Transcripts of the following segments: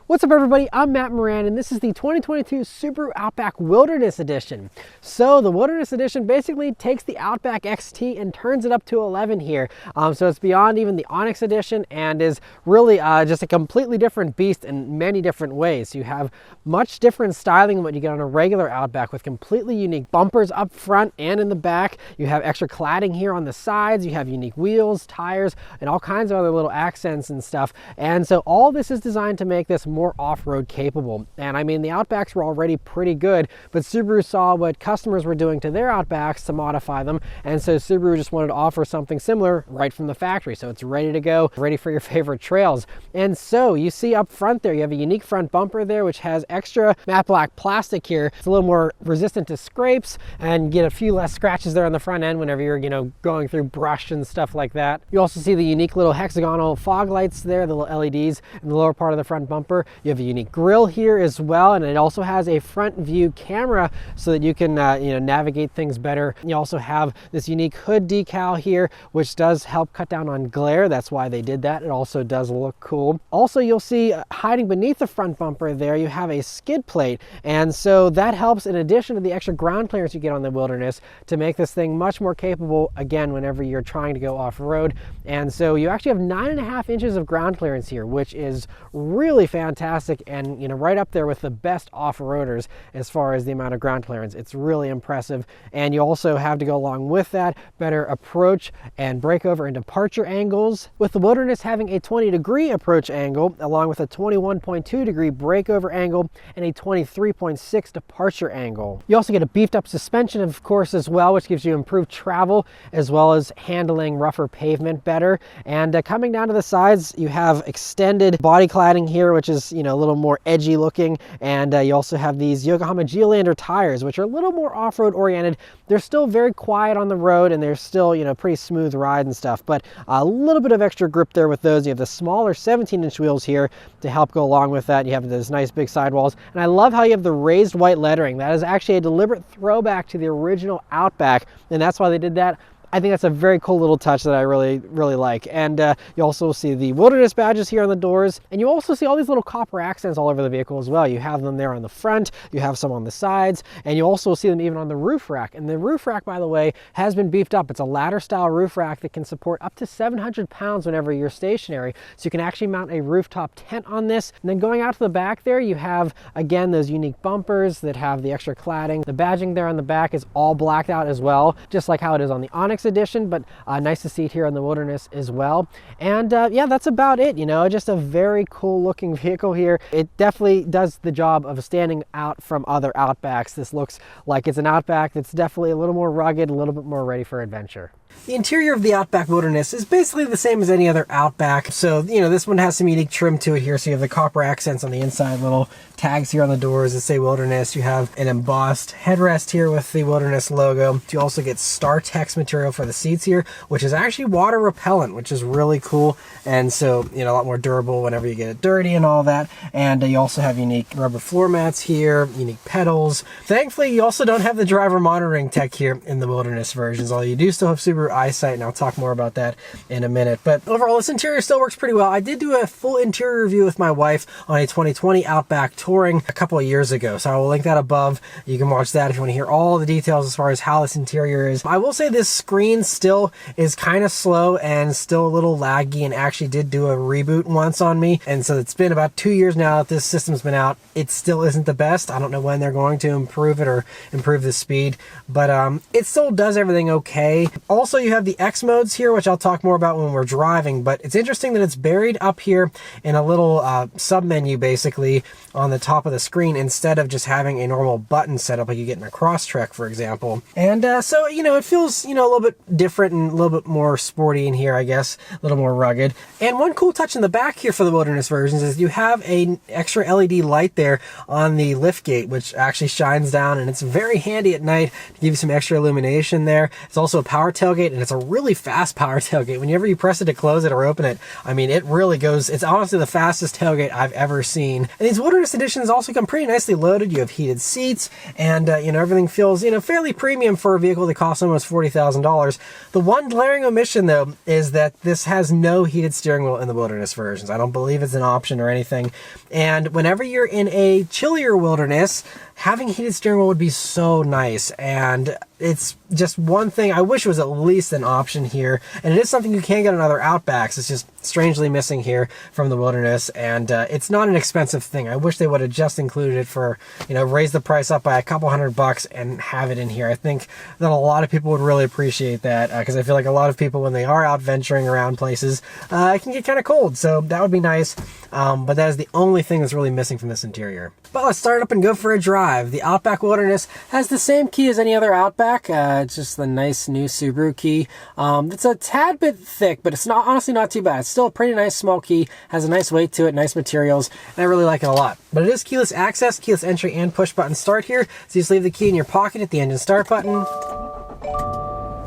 What's up everybody, I'm Matt Maran and this is the 2022 Subaru Outback Wilderness Edition. So the Wilderness Edition basically takes the Outback XT and turns it up to 11 here. So it's beyond even the Onyx Edition and is really just a completely different beast in many different ways. You have much different styling than what you get on a regular Outback with completely unique bumpers up front and in the back. You have extra cladding here on the sides, you have unique wheels, tires, and all kinds of other little accents and stuff. And so all this is designed to make this more off-road capable. And I mean, the Outbacks were already pretty good, but Subaru saw what customers were doing to their Outbacks to modify them, and so Subaru just wanted to offer something similar right from the factory. So it's ready to go, ready for your favorite trails. And so you see up front there, you have a unique front bumper there, which has extra matte black plastic here. It's a little more resistant to scrapes and get a few less scratches there on the front end whenever you're, going through brush and stuff like that. You also see the unique little hexagonal fog lights there, the little LEDs in the lower part of the front bumper. You have a unique grille here as well, and it also has a front view camera so that you can navigate things better. You also have this unique hood decal here, which does help cut down on glare. That's why they did that. It also does look cool. Also, you'll see hiding beneath the front bumper there, you have a skid plate, and so that helps in addition to the extra ground clearance you get on the Wilderness to make this thing much more capable again whenever you're trying to go off-road. And so you actually have 9.5 inches of ground clearance here, which is really fantastic and right up there with the best off-roaders as far as the amount of ground clearance. It's really impressive. And you also have to go along with that better approach and breakover and departure angles, with the Wilderness having a 20-degree approach angle along with a 21.2-degree breakover angle and a 23.6 departure angle. You also get a beefed up suspension, of course, as well, which gives you improved travel as well as handling rougher pavement better. And coming down to the sides, you have extended body cladding here, which is a little more edgy looking, and you also have these Yokohama Geolandar tires, which are a little more off-road oriented. They're still very quiet on the road and they're still pretty smooth ride and stuff, but a little bit of extra grip there with those. You have the smaller 17-inch wheels here to help go along with that. You have those nice big sidewalls, and I love how you have the raised white lettering. That is actually a deliberate throwback to the original Outback, and that's why they did that. I think that's a very cool little touch that I really like. And you also see the Wilderness badges here on the doors, and you also see all these little copper accents all over the vehicle as well. You have them there on the front, you have some on the sides, and you also see them even on the roof rack. And the roof rack, by the way, has been beefed up. It's a ladder style roof rack that can support up to 700 pounds whenever you're stationary. So you can actually mount a rooftop tent on this. And then going out to the back there, you have, again, those unique bumpers that have the extra cladding. The badging there on the back is all blacked out as well, just like how it is on the Onyx Edition, but nice to see it here on the Wilderness as well. And yeah, that's about it. Just a very cool looking vehicle here. It definitely does the job of standing out from other Outbacks. This looks like it's an Outback that's definitely a little more rugged, a little bit more ready for adventure. The interior of the Outback Wilderness is basically the same as any other Outback. So, this one has some unique trim to it here. So you have the copper accents on the inside, little tags here on the doors that say Wilderness. You have an embossed headrest here with the Wilderness logo. You also get Star Tex material for the seats here, which is actually water repellent, which is really cool. And so, a lot more durable whenever you get it dirty and all that. And you also have unique rubber floor mats here, unique pedals. Thankfully, you also don't have the driver monitoring tech here in the Wilderness versions, although you do still have Subaru eyesight, and I'll talk more about that in a minute. But overall, this interior still works pretty well. I did do a full interior review with my wife on a 2020 Outback touring a couple of years ago, so I will link that above. You can watch that if you want to hear all the details as far as how this interior is. I will say this screen still is kind of slow and still a little laggy, and actually did do a reboot once on me, and so it's been about 2 years now that this system's been out. It still isn't the best. I don't know when they're going to improve it or improve the speed, but it still does everything okay. Also, you have the X modes here, which I'll talk more about when we're driving, but it's interesting that it's buried up here in a little sub menu basically on the top of the screen instead of just having a normal button setup like you get in a Crosstrek, for example. And so it feels a little bit different and a little bit more sporty in here, I guess, a little more rugged. And one cool touch in the back here for the Wilderness versions is you have an extra LED light there on the lift gate, which actually shines down, and it's very handy at night to give you some extra illumination there. It's also a power tailgate tailgate, and it's a really fast power tailgate. Whenever you press it to close it or open it, I mean, it really goes, it's honestly the fastest tailgate I've ever seen. And these Wilderness Editions also come pretty nicely loaded. You have heated seats, and you know, everything feels, you know, fairly premium for a vehicle that costs almost $40,000. The one glaring omission though is that this has no heated steering wheel in the Wilderness versions. I don't believe it's an option or anything. And whenever you're in a chillier wilderness, having heated steering wheel would be so nice, and it's just one thing I wish was at least an option here. And it is something you can get on other Outbacks. It's just strangely missing here from the Wilderness, and it's not an expensive thing. I wish they would have just included it for, you know, raise the price up by a couple $100 and have it in here. I think that a lot of people would really appreciate that, because I feel like a lot of people, when they are out venturing around places, it can get kind of cold, so that would be nice. But that is the only thing that's really missing from this interior. But let's start up and go for a drive. The Outback Wilderness has the same key as any other Outback. It's just the nice new Subaru key. It's a tad bit thick, but it's not, honestly not too bad. It's still a pretty nice small key, has a nice weight to it, nice materials, and I really like it a lot. But it is keyless access, keyless entry, and push button start here. So you just leave the key in your pocket at the engine start button,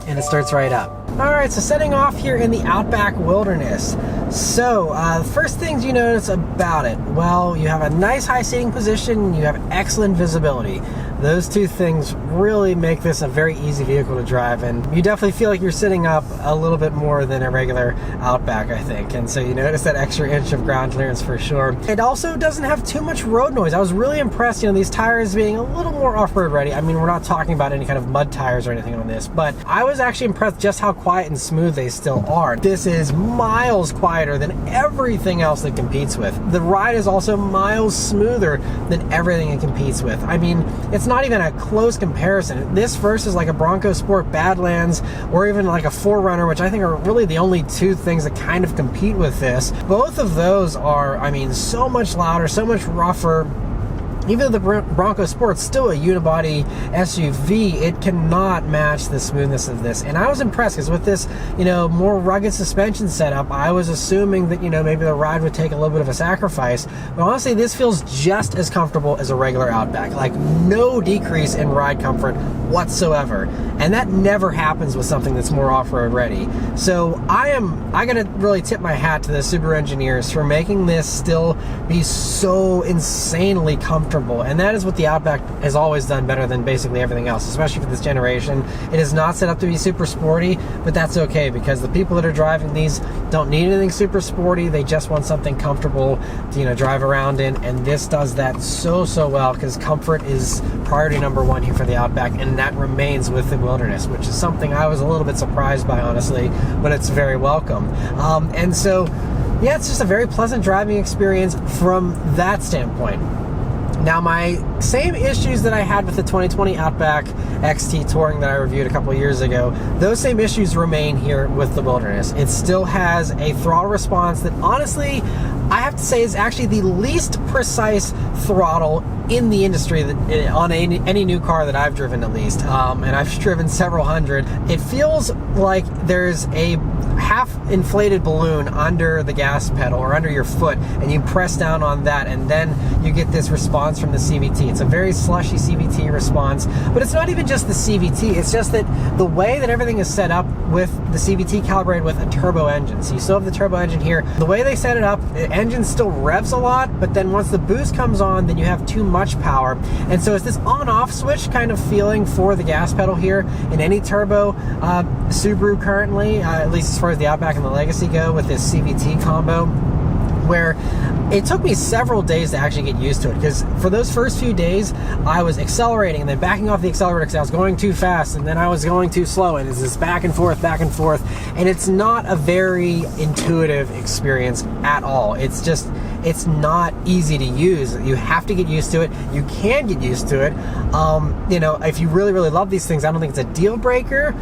and it starts right up. Alright, so setting off here in the Outback Wilderness. So, first things you notice about it, well, you have a nice high seating position, you have excellent visibility. Those two things really make this a very easy vehicle to drive, and you definitely feel like you're sitting up a little bit more than a regular Outback, I think. And so you notice that extra inch of ground clearance for sure. It also doesn't have too much road noise. I was really impressed, you know, these tires being a little more off-road ready. I mean, we're not talking about any kind of mud tires or anything on this, but I was actually impressed just how quiet and smooth they still are. This is miles quieter than everything else it competes with. The ride is also miles smoother than everything it competes with. I mean, it's not even a close comparison. This versus like a Bronco Sport Badlands, or even like a 4Runner, which I think are really the only two things that kind of compete with this. Both of those are, I mean, so much louder, so much rougher. Even though the Bronco Sport's still a unibody SUV, it cannot match the smoothness of this. And I was impressed, because with this, you know, more rugged suspension setup, I was assuming that, you know, maybe the ride would take a little bit of a sacrifice. But honestly, this feels just as comfortable as a regular Outback. Like, no decrease in ride comfort whatsoever. And that never happens with something that's more off-road ready. So I gotta really tip my hat to the Subaru engineers for making this still be so insanely comfortable. And that is what the Outback has always done better than basically everything else, especially for this generation. It is not set up to be super sporty, but that's okay, because the people that are driving these don't need anything super sporty. They just want something comfortable to, you know, drive around in, and this does that so well, because comfort is priority number one here for the Outback, and that remains with the Wilderness, which is something I was a little bit surprised by, honestly, but it's very welcome. And so, yeah, it's just a very pleasant driving experience from that standpoint. Now, my same issues that I had with the 2020 Outback XT Touring that I reviewed a couple years ago, those same issues remain here with the Wilderness. It still has a throttle response that, honestly, I have to say is actually the least precise throttle in the industry that, on any new car that I've driven, at least. And I've driven several hundred. It feels like there's a half inflated balloon under the gas pedal or under your foot, and you press down on that, and then you get this response from the CVT. It's a very slushy CVT response, but it's not even just the CVT. It's just that the way that everything is set up with the CVT calibrated with a turbo engine. So you still have the turbo engine here. The way they set it up, the engine still revs a lot, but then once the boost comes on, then you have too much power. And so it's this on-off switch kind of feeling for the gas pedal here in any turbo Subaru currently, at least as far as the Outback and the Legacy go, with this CVT combo, where it took me several days to actually get used to it, because for those first few days I was accelerating and then backing off the accelerator because I was going too fast, and then I was going too slow, and it's this back and forth, and it's not a very intuitive experience at all. It's not easy to use. You have to get used to it. You can get used to it. You know, if you really love these things, I don't think it's a deal breaker,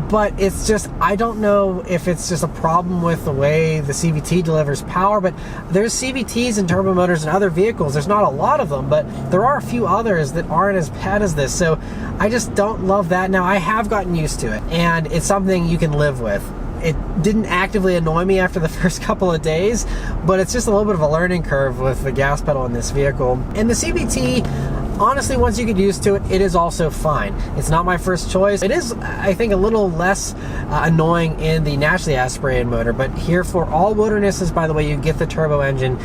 but it's just, I don't know if it's just a problem with the way the CVT delivers power. But there's CVTs and turbo motors in other vehicles. There's not a lot of them, but there are a few others that aren't as bad as this. So I just don't love that. Now, I have gotten used to it, and it's something you can live with. It didn't actively annoy me after the first couple of days, but it's just a little bit of a learning curve with the gas pedal in this vehicle. And the CVT, honestly, once you get used to it, it is also fine. It's not my first choice. It is, I think, a little less annoying in the naturally aspirated motor, but here for all Wildernesses, by the way, you get the turbo engine.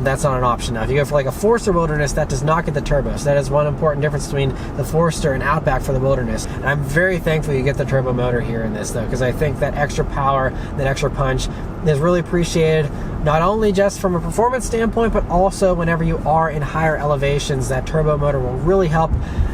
That's not an option. Now, if you go for like a Forester Wilderness, that does not get the turbo. So that is one important difference between the Forester and Outback for the Wilderness. And I'm very thankful you get the turbo motor here in this, though, because I think that extra power, that extra punch is really appreciated, not only just from a performance standpoint, but also whenever you are in higher elevations. That turbo motor will really help,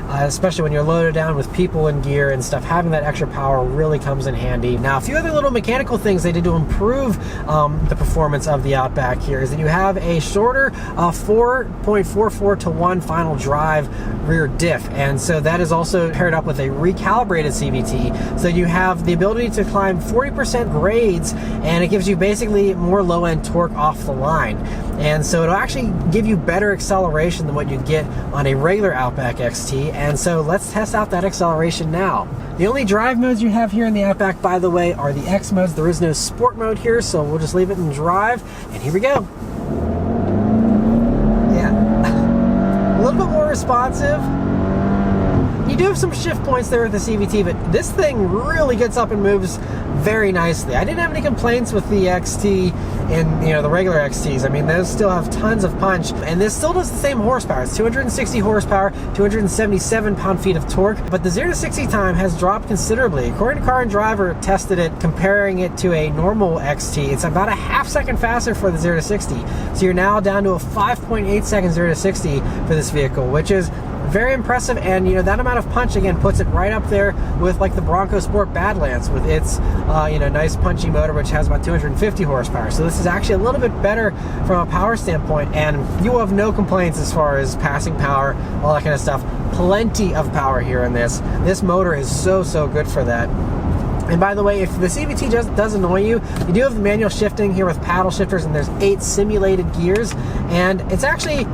especially when you're loaded down with people and gear and stuff. Having that extra power really comes in handy. Now, a few other little mechanical things they did to improve the performance of the Outback here is that you have a shorter 4.44 to 1 final drive rear diff, and so that is also paired up with a recalibrated CVT, so you have the ability to climb 40% grades, and it gives you basically more low-end torque off the line. And so it'll actually give you better acceleration than what you get on a regular Outback XT. And so let's test out that acceleration now. The only drive modes you have here in the Outback, by the way, are the X modes. There is no sport mode here, so we'll just leave it in drive. And here we go. Yeah, a little bit more responsive. You do have some shift points there with the CVT, but this thing really gets up and moves very nicely. I didn't have any complaints with the XT and the regular XTs. I mean, those still have tons of punch, and this still does the same horsepower. It's 260 horsepower, 277 pound-feet of torque, but the 0 to 60 time has dropped considerably. According to Car and Driver, tested it, comparing it to a normal XT. It's about a half second faster for the 0 to 60. So you're now down to a 5.8 second 0 to 60 for this vehicle, which is very impressive. And that amount of punch again puts it right up there with like the Bronco Sport Badlands with its nice punchy motor, which has about 250 horsepower. So this is actually a little bit better from a power standpoint, and you will have no complaints as far as passing power, all that kind of stuff. Plenty of power here in this. This motor is so good for that. And by the way, if the CVT does annoy you, you do have the manual shifting here with paddle shifters, and there's 8 simulated gears, and it's actually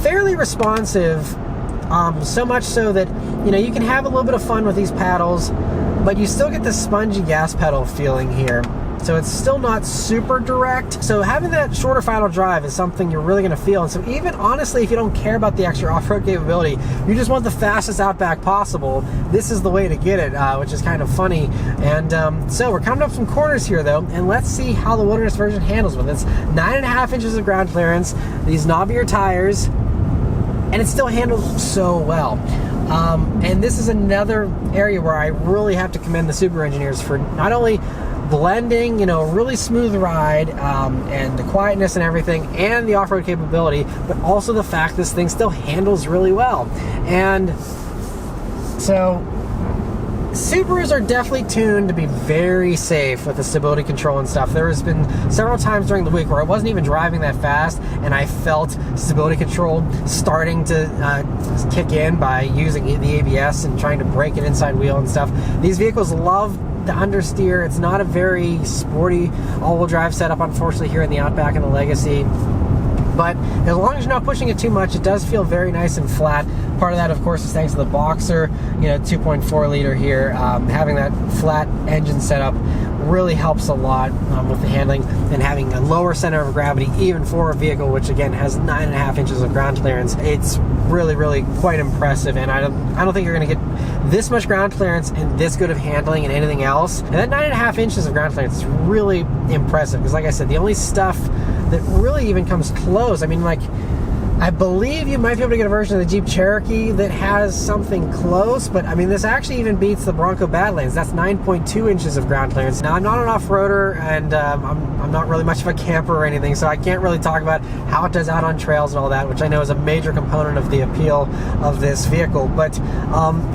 fairly responsive. So much so that you can have a little bit of fun with these paddles, but you still get the spongy gas pedal feeling here. So it's still not super direct. So having that shorter final drive is something you're really going to feel. And so even honestly, if you don't care about the extra off-road capability, you just want the fastest Outback possible, this is the way to get it, which is kind of funny. And so we're coming up some corners here though, and let's see how the Wilderness version handles with it. It's 9.5 inches of ground clearance, these knobbier tires, and it still handles so well. And this is another area where I really have to commend the Subaru engineers for not only blending, a really smooth ride, and the quietness and everything, and the off-road capability, but also the fact this thing still handles really well. And so Subarus are definitely tuned to be very safe with the stability control and stuff. There has been several times during the week where I wasn't even driving that fast, and I felt stability control starting to kick in by using the ABS and trying to brake an inside wheel and stuff. These vehicles love the understeer. It's not a very sporty all-wheel drive setup, unfortunately, here in the Outback and the Legacy. But as long as you're not pushing it too much, it does feel very nice and flat. Part of that, of course, is thanks to the Boxer, 2.4 liter here. Having that flat engine setup really helps a lot with the handling, and having a lower center of gravity, even for a vehicle which again has 9.5 inches of ground clearance. It's really quite impressive, and I don't think you're going to get this much ground clearance and this good of handling and anything else. And that 9.5 inches of ground clearance is really impressive, because like I said, the only stuff that really even comes close, I believe you might be able to get a version of the Jeep Cherokee that has something close, but this actually even beats the Bronco Badlands. That's 9.2 inches of ground clearance. Now, I'm not an off-roader, and I'm not really much of a camper or anything, so I can't really talk about how it does out on trails and all that, which I know is a major component of the appeal of this vehicle. But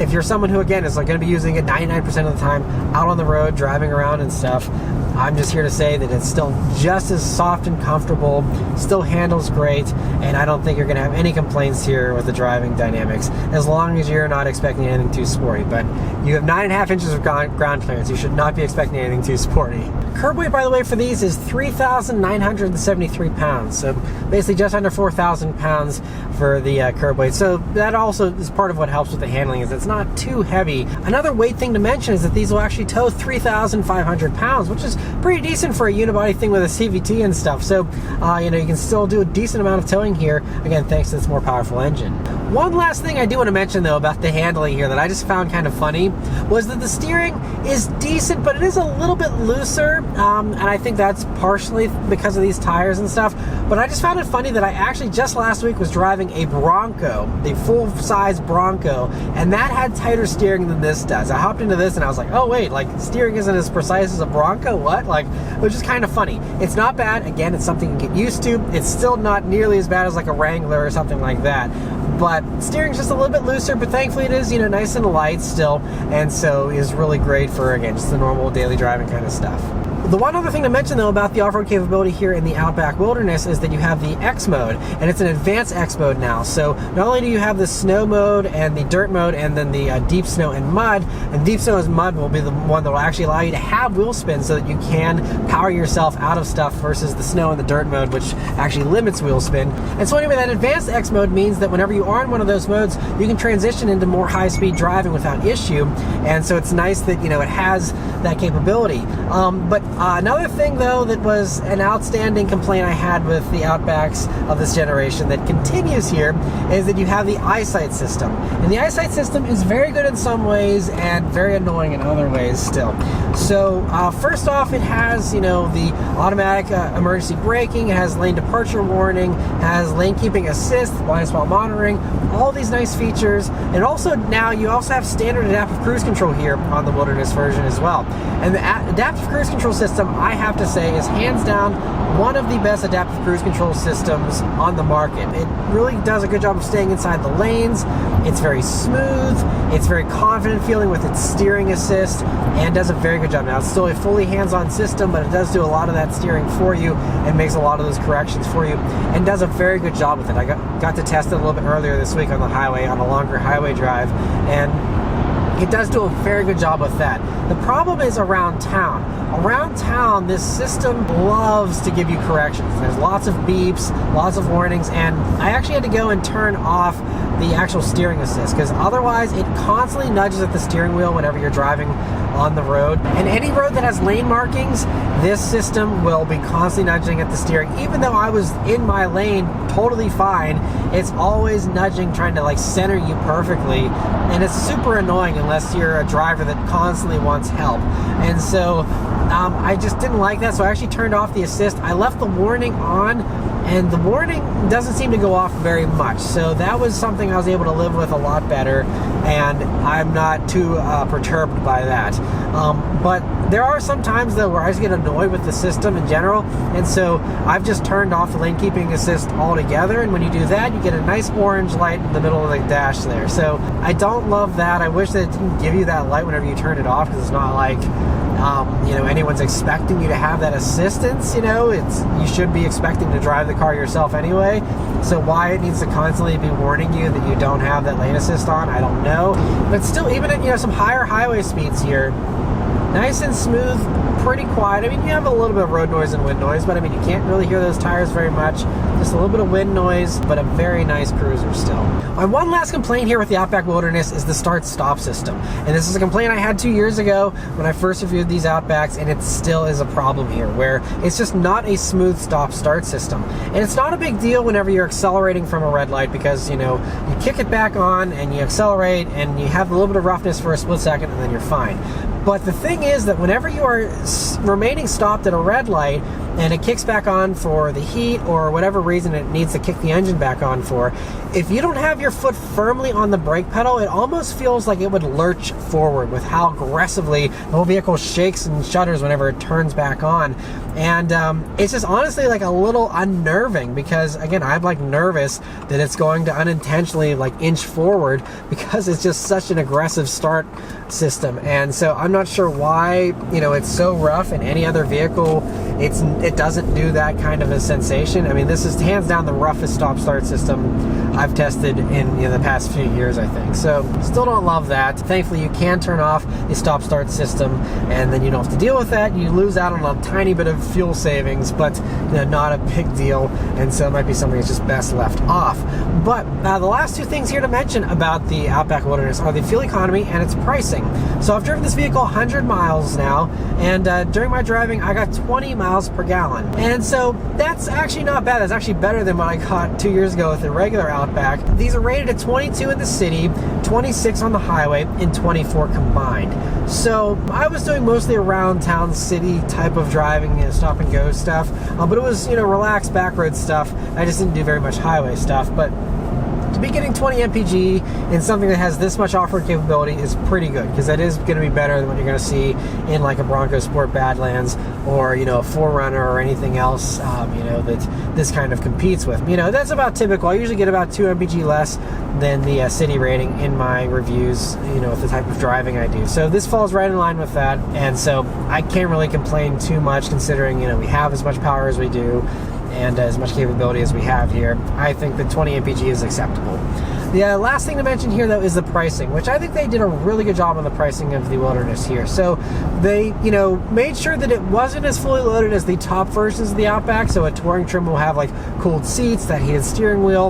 if you're someone who, again, is going to be using it 99% of the time out on the road, driving around and stuff, I'm just here to say that it's still just as soft and comfortable, still handles great, and I don't think you're going to have any complaints here with the driving dynamics, as long as you're not expecting anything too sporty. But you have 9.5 inches of ground clearance. You should not be expecting anything too sporty. curb weight, by the way, for these is 3,973 pounds. So basically just under 4,000 pounds for the curb weight. So that also is part of what helps with the handling, is it's not too heavy. Another weight thing to mention is that these will actually tow 3,500 pounds, which is pretty decent for a unibody thing with a CVT and stuff. So, you know, you can still do a decent amount of towing here, again, thanks to this more powerful engine. One last thing I do want to mention, though, about the handling here that I just found kind of funny was that the steering is decent, but it is a little bit looser, and I think that's partially because of these tires and stuff. But I just found it funny that I actually just last week was driving a Bronco, the full-size Bronco, and that had tighter steering than this does. I hopped into this and I was like, oh wait, like steering isn't as precise as a Bronco? What? Like, which is kind of funny. It's not bad. Again, it's something you can get used to. It's still not nearly as bad as like a Wrangler or something like that. But steering's just a little bit looser, but thankfully it is, you know, nice and light still, and so is really great for, again, just the normal daily driving kind of stuff. The one other thing to mention, though, about the off-road capability here in the Outback Wilderness is that you have the X mode, and it's an advanced X mode now. So not only do you have the snow mode and the dirt mode and then the deep snow and mud, and deep snow and mud will be the one that will actually allow you to have wheel spin so that you can power yourself out of stuff, versus the snow and the dirt mode, which actually limits wheel spin. And so anyway, that advanced X mode means that whenever you are in one of those modes, you can transition into more high-speed driving without issue, and so it's nice that, you know, it has that capability. But another thing, though, that was an outstanding complaint I had with the Outbacks of this generation that continues here is that you have the eyesight system. And the eyesight system is very good in some ways and very annoying in other ways still. So first off, it has, you know, the automatic emergency braking, it has lane departure warning, has lane keeping assist, blind spot monitoring, all these nice features. And also now you also have standard adaptive cruise control here on the Wilderness version as well. And the adaptive cruise control system, I have to say, is hands down one of the best adaptive cruise control systems on the market. It really does a good job of staying inside the lanes. It's very smooth. It's very confident feeling with its steering assist, and does a very good job. Now, it's still a fully hands-on system, but it does do a lot of that steering for you and makes a lot of those corrections for you, and does a very good job with it. I got to test it a little bit earlier this week on the highway, on a longer highway drive, and it does do a very good job with that. The problem is around town. Around town, this system loves to give you corrections. There's lots of beeps, lots of warnings, and I actually had to go and turn off the actual steering assist, because otherwise it constantly nudges at the steering wheel whenever you're driving on the road. And any road that has lane markings, this system will be constantly nudging at the steering. Even though I was in my lane totally fine, it's always nudging, trying to like center you perfectly, and it's super annoying unless you're a driver that constantly wants help. And so I just didn't like that, so I actually turned off the assist. I left the warning on, and the warning doesn't seem to go off very much, so that was something I was able to live with a lot better, and I'm not too perturbed by that. But there are some times, though, where I just get annoyed with the system in general, and so I've just turned off the lane keeping assist altogether, and when you do that, you get a nice orange light in the middle of the dash there. So I don't love that. I wish that it didn't give you that light whenever you turn it off, because it's not like you know, anyone's expecting you to have that assistance. You know, you should be expecting to drive the car yourself anyway, so why it needs to constantly be warning you that you don't have that lane assist on, I don't know. But still, even at, you know, some higher highway speeds here, nice and smooth, pretty quiet. I mean, you have a little bit of road noise and wind noise, but I mean, you can't really hear those tires very much. Just a little bit of wind noise, but a very nice cruiser still. My one last complaint here with the Outback Wilderness is the start-stop system. And this is a complaint I had 2 years ago when I first reviewed these Outbacks, and it still is a problem here, where it's just not a smooth stop-start system. And it's not a big deal whenever you're accelerating from a red light, because, you know, you kick it back on and you accelerate and you have a little bit of roughness for a split second and then you're fine. But the thing is that whenever you are remaining stopped at a red light and it kicks back on for the heat or whatever reason it needs to kick the engine back on for, if you don't have your foot firmly on the brake pedal, it almost feels like it would lurch forward with how aggressively the whole vehicle shakes and shudders whenever it turns back on. And it's just honestly like a little unnerving, because again, I'm like nervous that it's going to unintentionally like inch forward, because it's just such an aggressive start system. And so I'm not sure why, you know, it's so rough. In any other vehicle, it doesn't do that kind of a sensation. I mean, this is hands down the roughest stop-start system I've tested in the past few years, I think. So still don't love that. Thankfully, you can turn off the stop-start system, and then you don't have to deal with that. You lose out on a tiny bit of fuel savings, but not a big deal, and so it might be something that's just best left off. But the last two things here to mention about the Outback Wilderness are the fuel economy and its pricing. So I've driven this vehicle 100 miles now, and during my driving, I got 20 miles per gallon. And so that's actually not bad. That's actually better than what I got 2 years ago with the regular Outback. These are rated at 22 in the city, 26 on the highway, and 24 combined. So I was doing mostly around town city type of driving, stop and go stuff, but it was relaxed backroad stuff. I just didn't do very much highway stuff, but to be getting 20 mpg in something that has this much off-road capability is pretty good, because that is going to be better than what you're going to see in like a Bronco Sport Badlands or a 4Runner or anything else that this kind of competes with. That's about typical. I usually get about 2 mpg less than the city rating in my reviews, with the type of driving I do. So this falls right in line with that, and so I can't really complain too much, considering we have as much power as we do and as much capability as we have here. I think that 20 mpg is acceptable. The last thing to mention here, though, is the pricing, which I think they did a really good job on the pricing of the Wilderness here. So they, made sure that it wasn't as fully loaded as the top versions of the Outback. So a touring trim will have like cooled seats, that heated steering wheel,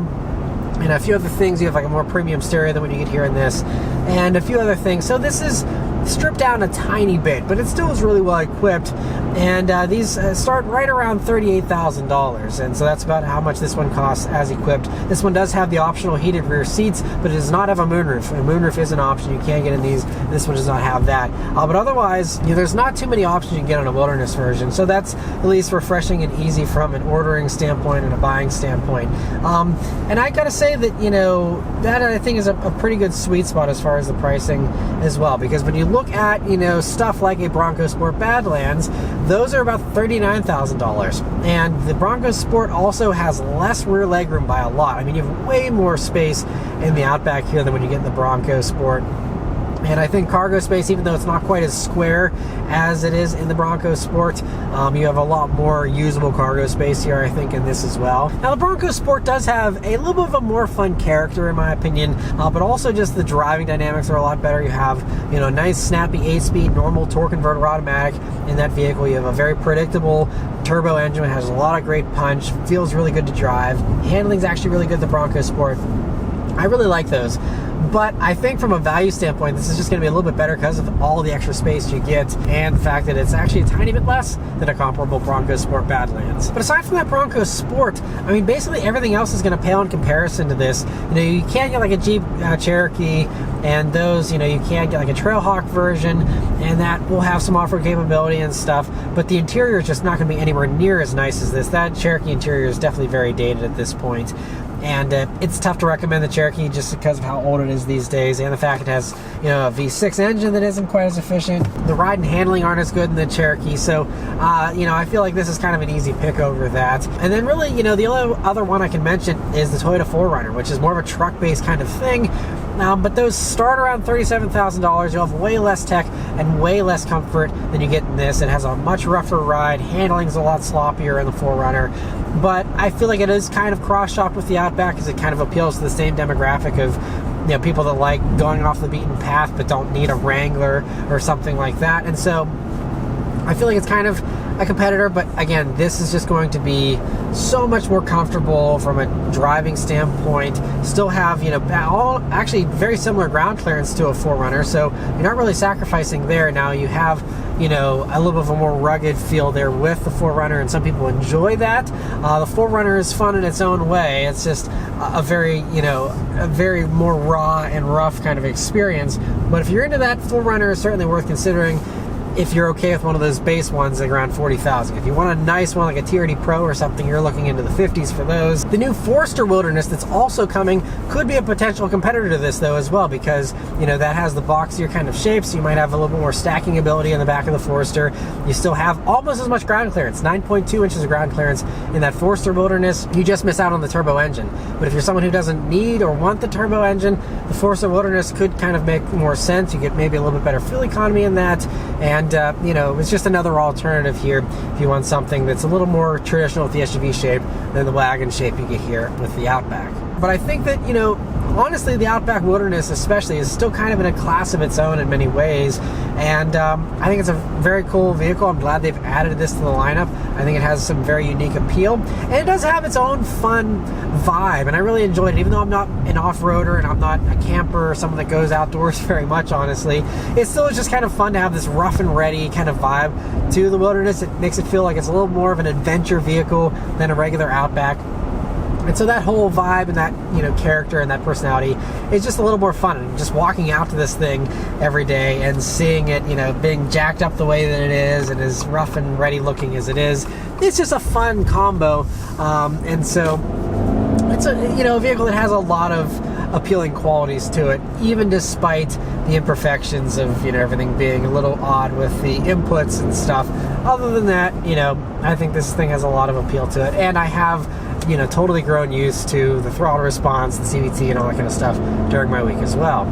and a few other things. You have like a more premium stereo than what you get here in this, and a few other things. So this is stripped down a tiny bit, but it still is really well equipped, and these start right around $38,000, and so that's about how much this one costs as equipped. This one does have the optional heated rear seats, but it does not have a moonroof. A moonroof is an option. You can get in these. This one does not have that, but otherwise there's not too many options you can get on a Wilderness version, so that's at least refreshing and easy from an ordering standpoint and a buying standpoint. And I gotta say that that I think is a pretty good sweet spot as far as the pricing as well, because when you look at stuff like a Bronco Sport Badlands, those are about $39,000, and the Bronco Sport also has less rear legroom by a lot. I mean, you have way more space in the Outback here than when you get in the Bronco Sport. And I think cargo space, even though it's not quite as square as it is in the Bronco Sport, you have a lot more usable cargo space here, I think, in this as well. Now, the Bronco Sport does have a little bit of a more fun character, in my opinion, but also just the driving dynamics are a lot better. You have, a nice, snappy 8-speed, normal torque converter automatic in that vehicle. You have a very predictable turbo engine. It has a lot of great punch, feels really good to drive. Handling's actually really good, the Bronco Sport. I really like those. But I think from a value standpoint, this is just going to be a little bit better because of all the extra space you get and the fact that it's actually a tiny bit less than a comparable Bronco Sport Badlands. But aside from that Bronco Sport, I mean, basically everything else is going to pale in comparison to this. You can't get like a Jeep Cherokee, and those, you can't get like a Trailhawk version, and that will have some off-road capability and stuff, but the interior is just not going to be anywhere near as nice as this. That Cherokee interior is definitely very dated at this point. And it's tough to recommend the Cherokee just because of how old it is these days, and the fact it has, a V6 engine that isn't quite as efficient. The ride and handling aren't as good in the Cherokee, so, I feel like this is kind of an easy pick over that. And then really, the other one I can mention is the Toyota 4Runner, which is more of a truck-based kind of thing. But those start around $37,000. You'll have way less tech and way less comfort than you get in this. It has a much rougher ride. Handling's a lot sloppier in the 4Runner. But I feel like it is kind of cross-shopped with the Outback, because it kind of appeals to the same demographic of people that like going off the beaten path but don't need a Wrangler or something like that. And so I feel like it's kind of a competitor, but again, this is just going to be so much more comfortable from a driving standpoint. Still have, all actually very similar ground clearance to a 4Runner, so you're not really sacrificing there. Now you have, a little bit of a more rugged feel there with the 4Runner, and some people enjoy that. The 4Runner is fun in its own way. It's just a very, a very more raw and rough kind of experience. But if you're into that, 4Runner is certainly worth considering if you're okay with one of those base ones like around $40,000. If you want a nice one like a TRD Pro or something, you're looking into the 50s for those. The new Forester Wilderness that's also coming could be a potential competitor to this though as well, because that has the boxier kind of shape, so you might have a little bit more stacking ability in the back of the Forester. You still have almost as much ground clearance, 9.2 inches of ground clearance in that Forester Wilderness. You just miss out on the turbo engine. But if you're someone who doesn't need or want the turbo engine, the Forester Wilderness could kind of make more sense. You get maybe a little bit better fuel economy in that, and it's just another alternative here if you want something that's a little more traditional with the SUV shape than the wagon shape you get here with the Outback. But I think that, you know, honestly, the Outback Wilderness especially is still kind of in a class of its own in many ways. And I think it's a very cool vehicle. I'm glad they've added this to the lineup. I think it has some very unique appeal. And it does have its own fun vibe. And I really enjoyed it. Even though I'm not an off-roader and I'm not a camper or someone that goes outdoors very much, honestly, it still is just kind of fun to have this rough and ready kind of vibe to the Wilderness. It makes it feel like it's a little more of an adventure vehicle than a regular Outback. And so that whole vibe and that, you know, character and that personality is just a little more fun. And just walking out to this thing every day and seeing it, you know, being jacked up the way that it is and as rough and ready looking as it is, it's just a fun combo. And so it's a, you know, a vehicle that has a lot of appealing qualities to it, even despite the imperfections of, you know, everything being a little odd with the inputs and stuff. Other than that, you know, I think this thing has a lot of appeal to it. And I have, you know, totally grown used to the throttle response, the CVT, and all that kind of stuff during my week as well.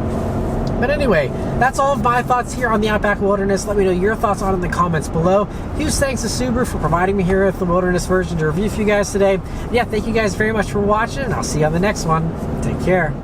But anyway, that's all of my thoughts here on the Outback Wilderness. Let me know your thoughts on it in the comments below. Huge thanks to Subaru for providing me here with the Wilderness version to review for you guys today. Yeah, thank you guys very much for watching, and I'll see you on the next one. Take care.